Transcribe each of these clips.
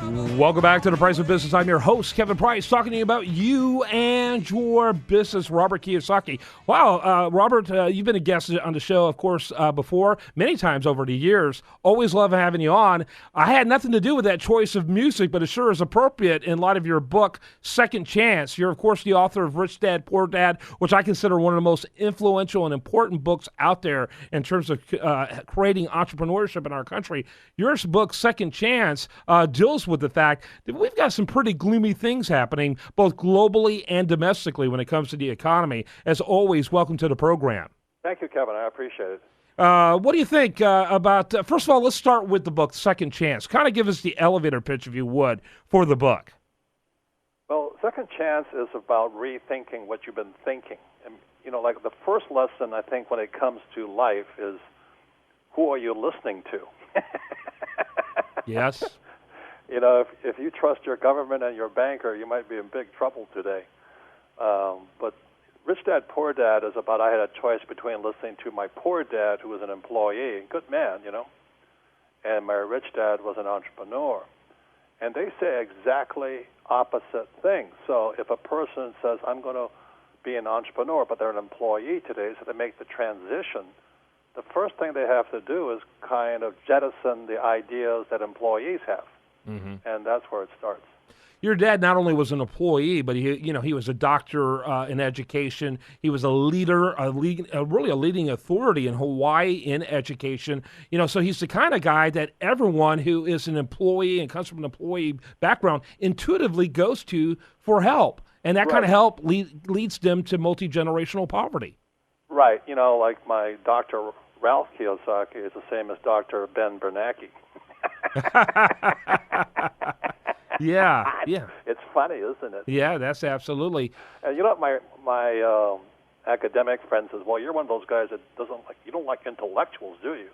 Welcome back to The Price of Business. I'm your host, Kevin Price, talking to you about you and your business, Robert Kiyosaki. Wow, Robert, you've been a guest on the show, of course, before, many times over the years. Always love having you on. I had nothing to do with that choice of music, but it sure is appropriate in light of your book, Second Chance. You're, of course, the author of Rich Dad, Poor Dad, which I consider one of the most influential and important books out there in terms of creating entrepreneurship in our country. Your book, Second Chance, deals with the fact that we've got some pretty gloomy things happening both globally and domestically when it comes to the economy. As always, welcome to the program. Thank you, Kevin. I appreciate it. What do you think about, first of all, let's start with the book, Second Chance. Kind of give us the elevator pitch, if you would, for the book. Well, Second Chance is about rethinking what you've been thinking. And, like the first lesson, I think, when it comes to life is, who are you listening to? Yes. If you trust your government and your banker, you might be in big trouble today. But Rich Dad, Poor Dad is about I had a choice between listening to my poor dad, who was an employee, good man, and my rich dad was an entrepreneur. And they say exactly opposite things. So if a person says, I'm going to be an entrepreneur, but they're an employee today, so they make the transition, the first thing they have to do is kind of jettison the ideas that employees have. Mm-hmm. And that's where it starts. Your dad not only was an employee, but he was a doctor in education. He was a leader, really a leading authority in Hawaii in education. So he's the kind of guy that everyone who is an employee and comes from an employee background intuitively goes to for help, and that kind of help leads them to multi-generational poverty. Right. Like my Dr. Ralph Kiyosaki is the same as Dr. Ben Bernanke. Yeah. It's funny, isn't it? Yeah, that's absolutely. And my academic friend says, "Well, you're one of those guys that you don't like intellectuals, do you?"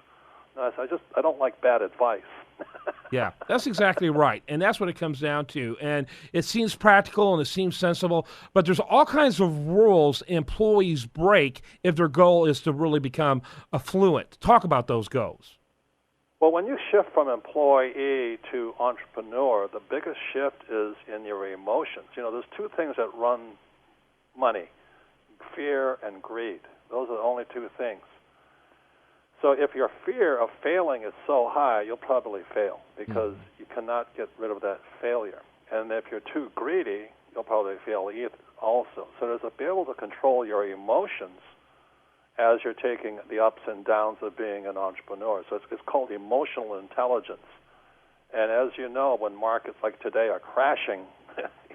And I said, I don't like bad advice. Yeah, that's exactly right. And that's what it comes down to. And it seems practical and it seems sensible, but there's all kinds of rules employees break if their goal is to really become affluent. Talk about those goals. Well, when you shift from employee to entrepreneur, the biggest shift is in your emotions. There's two things that run money, fear and greed. Those are the only two things. So if your fear of failing is so high, you'll probably fail because you cannot get rid of that failure. And if you're too greedy, you'll probably fail also. So there's to be able to control your emotions as you're taking the ups and downs of being an entrepreneur. So it's called emotional intelligence. And as you know, when markets like today are crashing,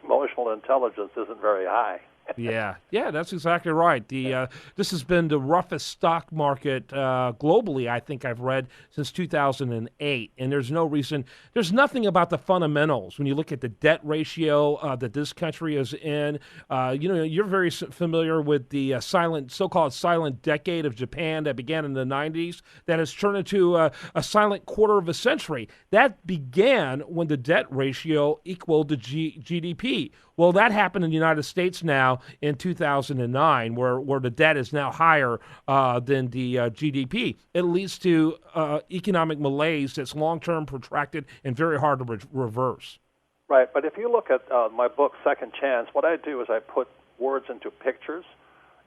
emotional intelligence isn't very high. Yeah, that's exactly right. This has been the roughest stock market globally, I think I've read, since 2008. And there's nothing about the fundamentals. When you look at the debt ratio that this country is in, you're very familiar with the so-called silent decade of Japan that began in the 90s that has turned into a silent quarter of a century. That began when the debt ratio equaled the GDP. Well, that happened in the United States now in 2009, where the debt is now higher than the GDP. It leads to economic malaise that's long-term, protracted, and very hard to reverse. Right, but if you look at my book, Second Chance, what I do is I put words into pictures.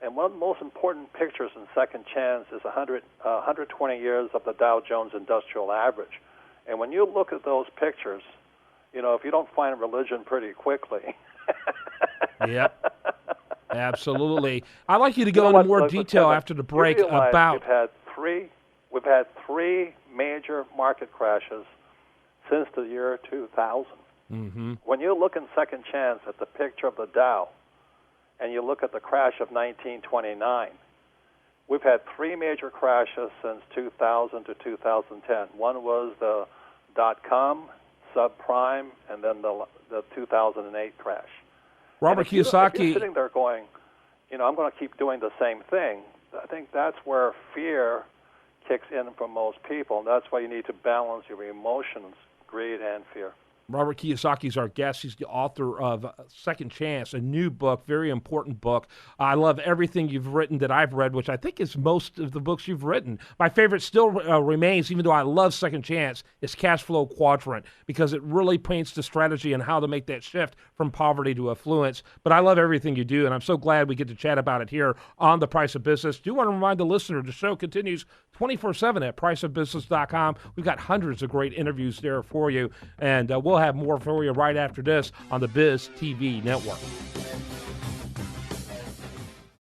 And one of the most important pictures in Second Chance is 120 years of the Dow Jones Industrial Average. And when you look at those pictures, if you don't find religion pretty quickly... Yep, absolutely. I'd like you to go into more detail after the break about... We've had three major market crashes since the year 2000. Mm-hmm. When you look in Second Chance at the picture of the Dow, and you look at the crash of 1929, we've had three major crashes since 2000 to 2010. One was the .com, subprime, and then the 2008 crash. Robert Kiyosaki. If you're sitting there going, I'm going to keep doing the same thing, I think that's where fear kicks in for most people, and that's why you need to balance your emotions, greed and fear. Robert Kiyosaki is our guest. He's the author of Second Chance, a new book, very important book. I love everything you've written that I've read, which I think is most of the books you've written. My favorite still remains, even though I love Second Chance, is Cash Flow Quadrant, because it really paints the strategy on how to make that shift from poverty to affluence. But I love everything you do, and I'm so glad we get to chat about it here on The Price of Business. Do want to remind the listener, the show continues 24/7 at priceofbusiness.com. We've got hundreds of great interviews there for you, and we'll have more for you right after this on the Biz TV Network.